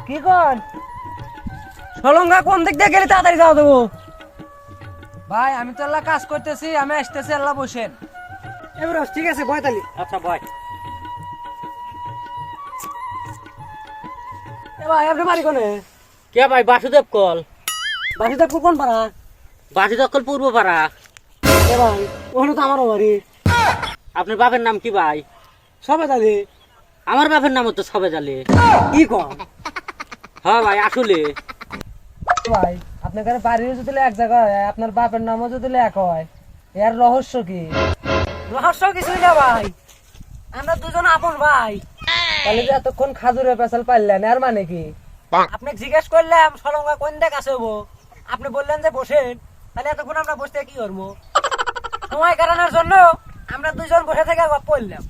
কি কর সলঙ্গা কোন দিক দিয়ে গেলে তাড়াতাড়ি যাও দেবো ভাই আমি তো আল্লাহ কাজ করতেছি আমি আসতেছি আল্লাহ বসেন এবার ঠিক আছে বয়তালি আচ্ছা ভাই এ ভাই আপনি বাড়ি কোনে কে ভাই বাসুদেব কল বাড়িটা কোন পাড়া বাসুদেব কল পূর্ব পাড়া। এ ভাই ওখানে তো আমারও বাড়ি আপনার বাপের নাম কি ভাই? সবে তালি আমার বাপের নামও তো সবে জালে। কি কম হ্যাঁ ভাই আসলে ভাই আপনার কাছে বাড়িও যদি এক জায়গায় হয় আপনার বাপের নামও যদি এক হয় এর রহস্য কি রহস্য কিছুই না ভাই আমরা দুজন আপন ভাই তাহলে যে এতক্ষণ খাজুরের পেছাল পাইলেন এর মানে কি আপনি জিজ্ঞেস করলাম সলঙ্গা কোন দিক আছে হবো আপনি বললেন যে বসেন তাহলে এতক্ষণ আমরা বসতে কি করবো সময় কাটানোর জন্য আমরা দুজন বসে থেকে গপ্প করলাম।